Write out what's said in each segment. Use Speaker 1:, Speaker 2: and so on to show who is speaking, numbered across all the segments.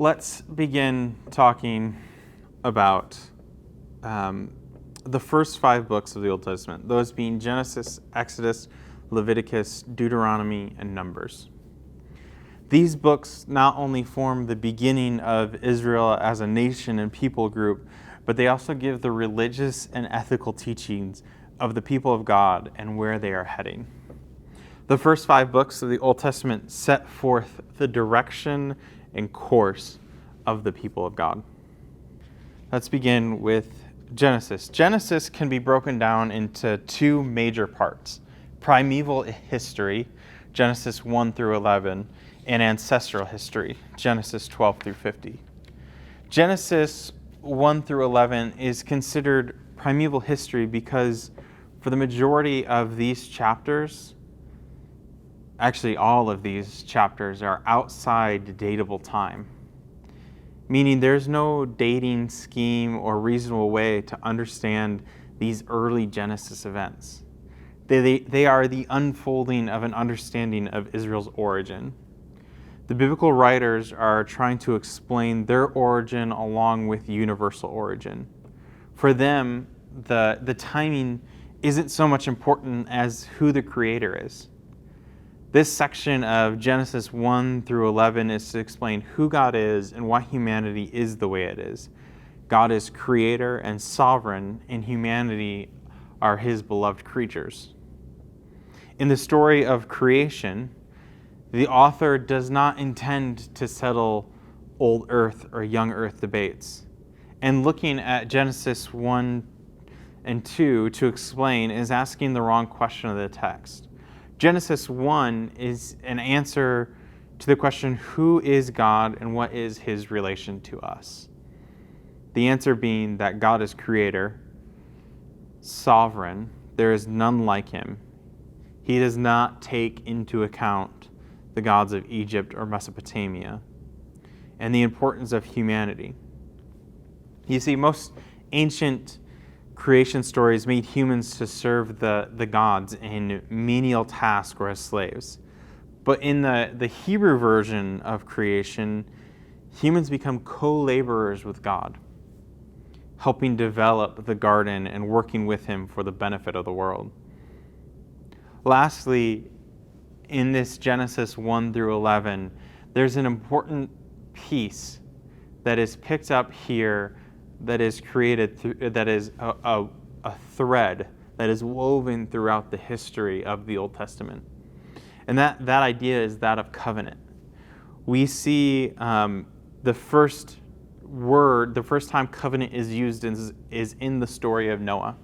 Speaker 1: Let's begin talking about the first 5 books of the Old Testament, those being Genesis, Exodus, Leviticus, Deuteronomy, and Numbers. These books not only form the beginning of Israel as a nation and people group, but they also give the religious and ethical teachings of the people of God and where they are heading. The first 5 books of the Old Testament set forth the direction and course of the people of God. Let's begin with Genesis. Genesis can be broken down into 2 major parts: primeval history, Genesis 1 through 11, and ancestral history, Genesis 12 through 50. Genesis 1 through 11 is considered primeval history because for the majority of these chapters, actually all of these chapters, are outside datable time, meaning there's no dating scheme or reasonable way to understand these early Genesis events. They are the unfolding of an understanding of Israel's origin. The biblical writers are trying to explain their origin along with universal origin. For them, the timing isn't so much important as who the creator is. This section of Genesis 1 through 11 is to explain who God is and why humanity is the way it is. God is creator and sovereign, and humanity are his beloved creatures. In the story of creation, the author does not intend to settle old earth or young earth debates. And looking at Genesis 1 and 2 to explain is asking the wrong question of the text. Genesis 1 is an answer to the question, who is God and what is his relation to us? The answer being that God is creator, sovereign, there is none like him. He does not take into account the gods of Egypt or Mesopotamia, and the importance of humanity. You see, most ancient creation stories made humans to serve the gods in menial tasks or as slaves. But in the Hebrew version of creation, humans become co-laborers with God, helping develop the garden and working with him for the benefit of the world. Lastly, in this Genesis 1 through 11, there's an important piece that is picked up here that is created, that is a thread that is woven throughout the history of the Old Testament. And that idea is that of covenant. We see the first time covenant is used is in the story of Noah.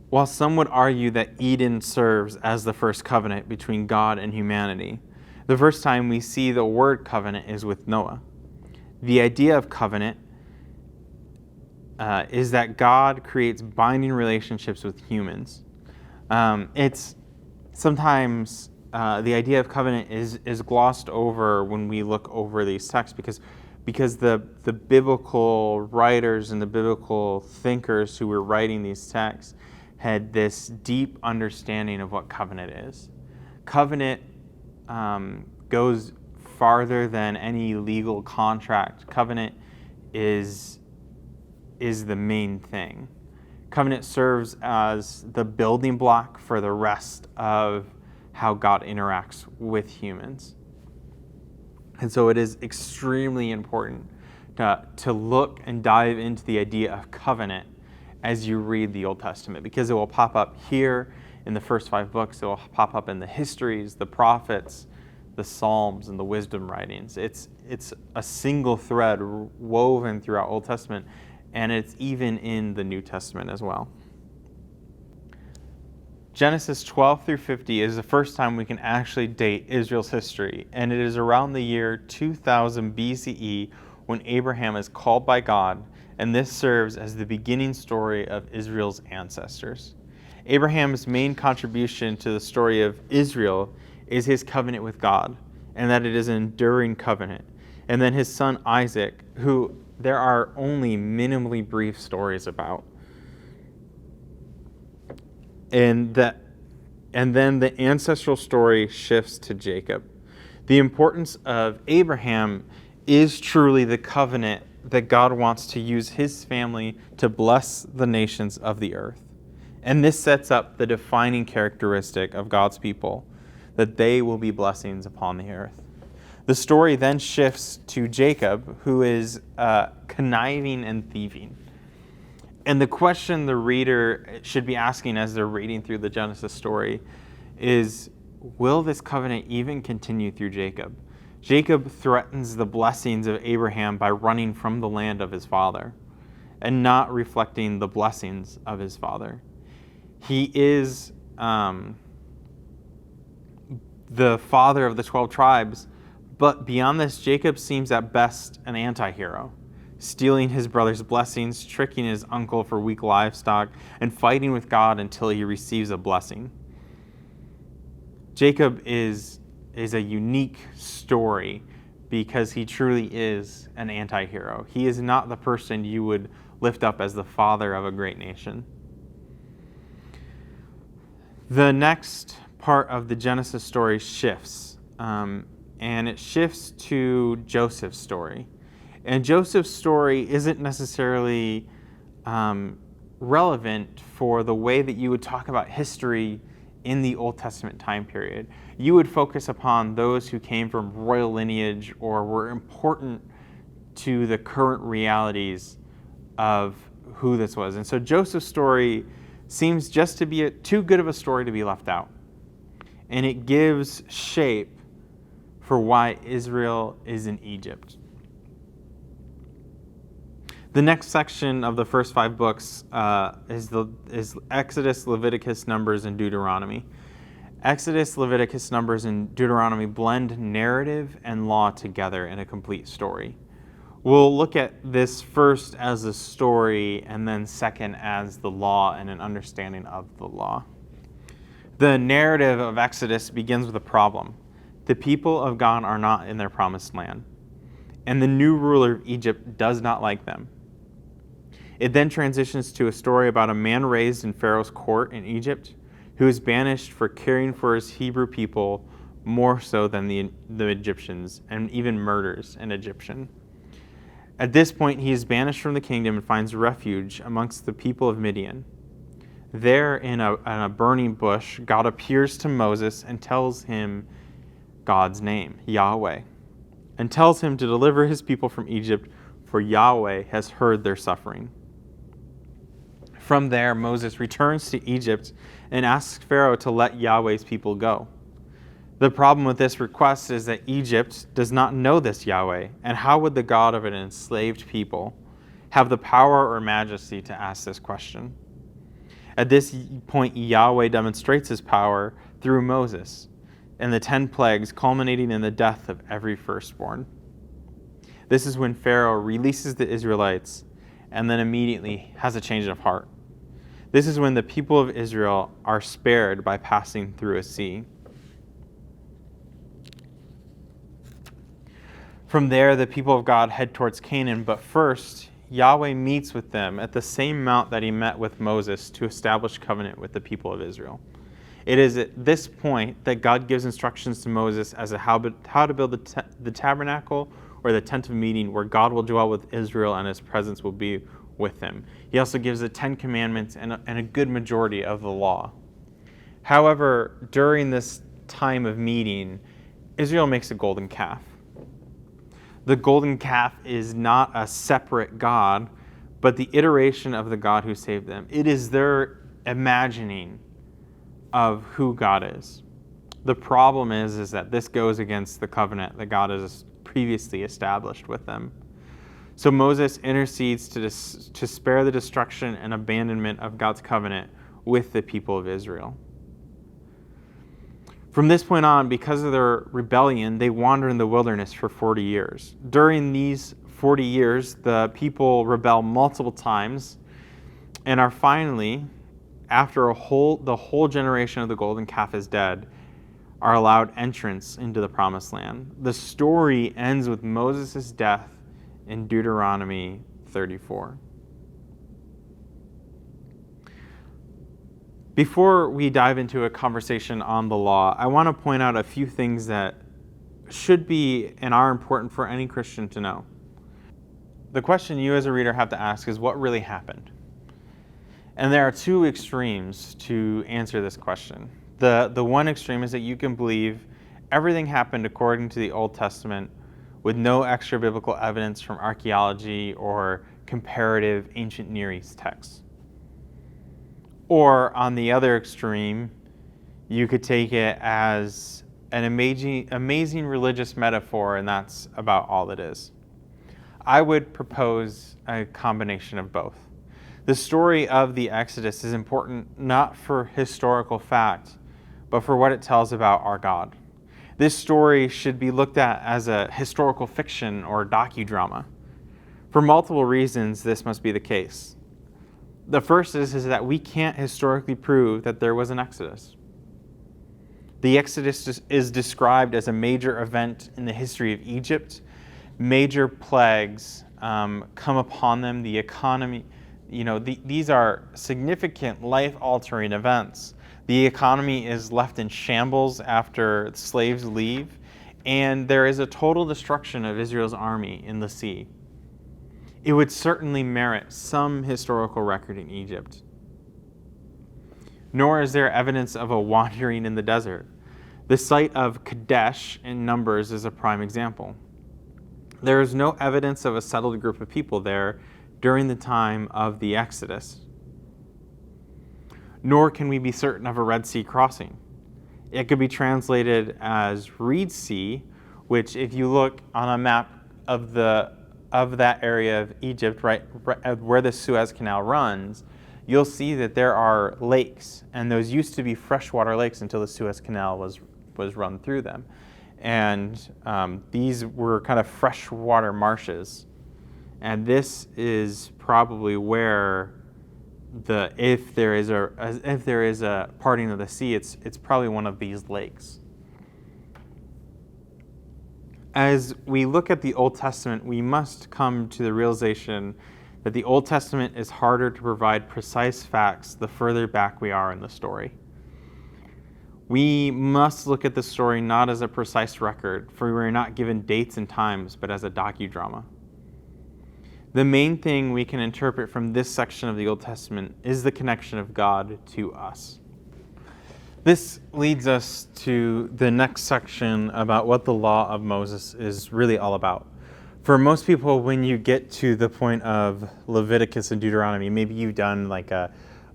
Speaker 1: While some would argue that Eden serves as the first covenant between God and humanity, the first time we see the word covenant is with Noah. The idea of covenant is that God creates binding relationships with humans. It's sometimes the idea of covenant is glossed over when we look over these texts because the biblical writers and the biblical thinkers who were writing these texts had this deep understanding of what covenant is. Covenant goes farther than any legal contract. Covenant is the main thing. Covenant serves as the building block for the rest of how God interacts with humans. And so it is extremely important to look and dive into the idea of covenant as you read the Old Testament, because it will pop up here in the first 5 books. It will pop up in the histories, the prophets, the Psalms, and the wisdom writings. It's a single thread woven throughout Old Testament, and it's even in the New Testament as well. Genesis 12 through 50 is the first time we can actually date Israel's history, and it is around the year 2000 BCE when Abraham is called by God, and this serves as the beginning story of Israel's ancestors. Abraham's main contribution to the story of Israel is his covenant with God, and that it is an enduring covenant. And then his son Isaac, who there are only minimally brief stories about. And then the ancestral story shifts to Jacob. The importance of Abraham is truly the covenant that God wants to use his family to bless the nations of the earth. And this sets up the defining characteristic of God's people, that they will be blessings upon the earth. The story then shifts to Jacob, who is conniving and thieving. And the question the reader should be asking as they're reading through the Genesis story is, will this covenant even continue through Jacob? Jacob threatens the blessings of Abraham by running from the land of his father and not reflecting the blessings of his father. He is the father of the 12 tribes, but beyond this, Jacob seems at best an anti-hero, stealing his brother's blessings, tricking his uncle for weak livestock, and fighting with God until he receives a blessing. Jacob is a unique story because he truly is an anti-hero. He is not the person you would lift up as the father of a great nation. The next part of the Genesis story shifts, and it shifts to Joseph's story. And Joseph's story isn't necessarily relevant for the way that you would talk about history in the Old Testament time period. You would focus upon those who came from royal lineage or were important to the current realities of who this was. And so Joseph's story seems just to be too good of a story to be left out. And it gives shape for why Israel is in Egypt. The next section of the first 5 books is Exodus, Leviticus, Numbers, and Deuteronomy. Exodus, Leviticus, Numbers, and Deuteronomy blend narrative and law together in a complete story. We'll look at this first as a story and then second as the law and an understanding of the law. The narrative of Exodus begins with a problem. The people of God are not in their promised land, and the new ruler of Egypt does not like them. It then transitions to a story about a man raised in Pharaoh's court in Egypt who is banished for caring for his Hebrew people more so than the Egyptians, and even murders an Egyptian. At this point, he is banished from the kingdom and finds refuge amongst the people of Midian. There, in a burning bush, God appears to Moses and tells him God's name, Yahweh, and tells him to deliver his people from Egypt, for Yahweh has heard their suffering. From there, Moses returns to Egypt and asks Pharaoh to let Yahweh's people go. The problem with this request is that Egypt does not know this Yahweh, and how would the God of an enslaved people have the power or majesty to ask this question? At this point, Yahweh demonstrates his power through Moses and the 10 plagues, culminating in the death of every firstborn. This is when Pharaoh releases the Israelites and then immediately has a change of heart. This is when the people of Israel are spared by passing through a sea. From there, the people of God head towards Canaan, but first, Yahweh meets with them at the same mount that he met with Moses to establish covenant with the people of Israel. It is at this point that God gives instructions to Moses as to how to build the tabernacle or the tent of meeting where God will dwell with Israel and his presence will be with him. He also gives the 10 commandments and a good majority of the law. However, during this time of meeting, Israel makes a golden calf. The golden calf is not a separate God, but the iteration of the God who saved them. It is their imagining of who God is. The problem is that this goes against the covenant that God has previously established with them. So Moses intercedes to spare the destruction and abandonment of God's covenant with the people of Israel. From this point on, because of their rebellion, they wander in the wilderness for 40 years. During these 40 years, the people rebel multiple times and are finally, after the whole generation of the golden calf is dead, are allowed entrance into the promised land. The story ends with Moses' death in Deuteronomy 34. Before we dive into a conversation on the law, I want to point out a few things that should be and are important for any Christian to know. The question you as a reader have to ask is, what really happened? And there are two extremes to answer this question. The one extreme is that you can believe everything happened according to the Old Testament with no extra biblical evidence from archaeology or comparative ancient Near East texts. Or on the other extreme, you could take it as an amazing religious metaphor, and that's about all it is. I would propose a combination of both. The story of the Exodus is important not for historical fact, but for what it tells about our God. This story should be looked at as a historical fiction or docudrama. For multiple reasons, this must be the case. The first is that we can't historically prove that there was an Exodus. The Exodus is described as a major event in the history of Egypt. Major plagues come upon them. The economy, these are significant life-altering events. The economy is left in shambles after slaves leave, and there is a total destruction of Israel's army in the sea. It would certainly merit some historical record in Egypt. Nor is there evidence of a wandering in the desert. The site of Kadesh in Numbers is a prime example. There is no evidence of a settled group of people there during the time of the Exodus. Nor can we be certain of a Red Sea crossing. It could be translated as Reed Sea, which, if you look on a map of that area of Egypt, right where the Suez Canal runs, you'll see that there are lakes, and those used to be freshwater lakes until the Suez Canal was run through them. And these were kind of freshwater marshes. And this is probably where if there is a parting of the sea, it's probably one of these lakes. As we look at the Old Testament, we must come to the realization that the Old Testament is harder to provide precise facts the further back we are in the story. We must look at the story not as a precise record, for we are not given dates and times, but as a docudrama. The main thing we can interpret from this section of the Old Testament is the connection of God to us. This leads us to the next section about what the law of Moses is really all about. For most people, when you get to the point of Leviticus and Deuteronomy, maybe you've done like a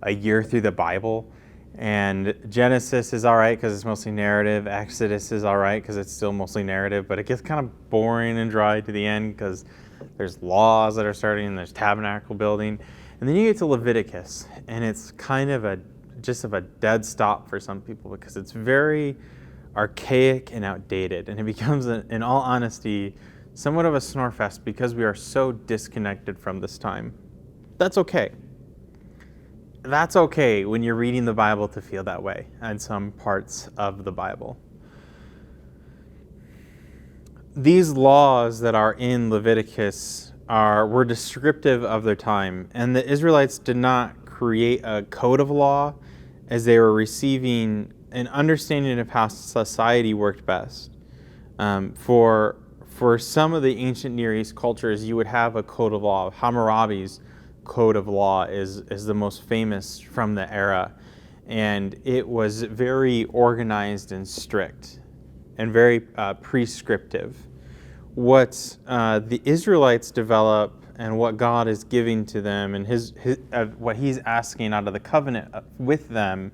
Speaker 1: year through the Bible, and Genesis is all right because it's mostly narrative. Exodus is all right because it's still mostly narrative, but it gets kind of boring and dry to the end because there's laws that are starting and there's tabernacle building. And then you get to Leviticus, and it's kind of just a dead stop for some people because it's very archaic and outdated, and it becomes, in all honesty, somewhat of a snore fest because we are so disconnected from this time. That's okay. That's okay when you're reading the Bible to feel that way and some parts of the Bible. These laws that are in Leviticus were descriptive of their time, and the Israelites did not create a code of law as they were receiving an understanding of how society worked best. For some of the ancient Near East cultures, you would have a code of law. Hammurabi's code of law is the most famous from the era, and it was very organized and strict and very prescriptive. What the Israelites develop and what God is giving to them and what He's asking out of the covenant with them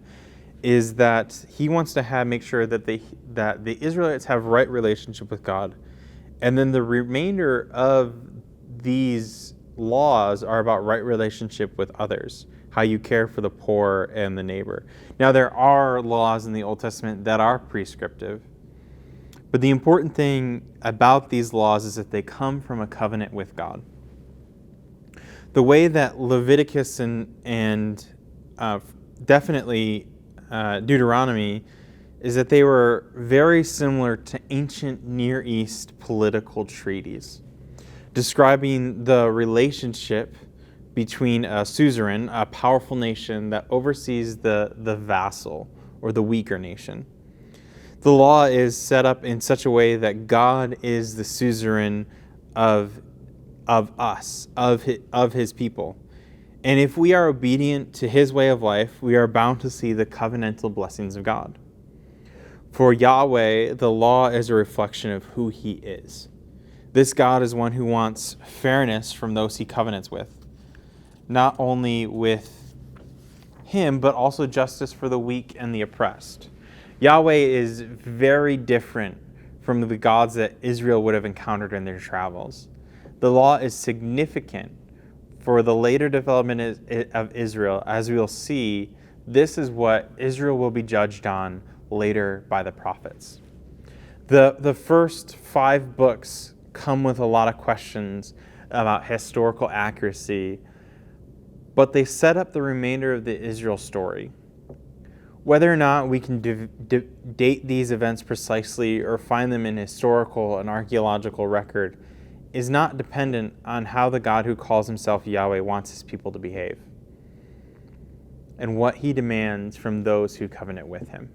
Speaker 1: is that He wants to make sure that the Israelites have right relationship with God, and then the remainder of these laws are about right relationship with others, how you care for the poor and the neighbor. Now, there are laws in the Old Testament that are prescriptive, but the important thing about these laws is that they come from a covenant with God. The way that Leviticus and definitely Deuteronomy is that they were very similar to ancient Near East political treaties, describing the relationship between a suzerain, a powerful nation that oversees the vassal or the weaker nation. The law is set up in such a way that God is the suzerain of us, of his people. And if we are obedient to his way of life, we are bound to see the covenantal blessings of God. For Yahweh, the law is a reflection of who he is. This God is one who wants fairness from those he covenants with, not only with him, but also justice for the weak and the oppressed. Yahweh is very different from the gods that Israel would have encountered in their travels. The law is significant for the later development of Israel. As we will see, this is what Israel will be judged on later by the prophets. The first 5 books come with a lot of questions about historical accuracy, but they set up the remainder of the Israel story. Whether or not we can date these events precisely or find them in historical and archaeological record is not dependent on how the God who calls himself Yahweh wants his people to behave and what he demands from those who covenant with him.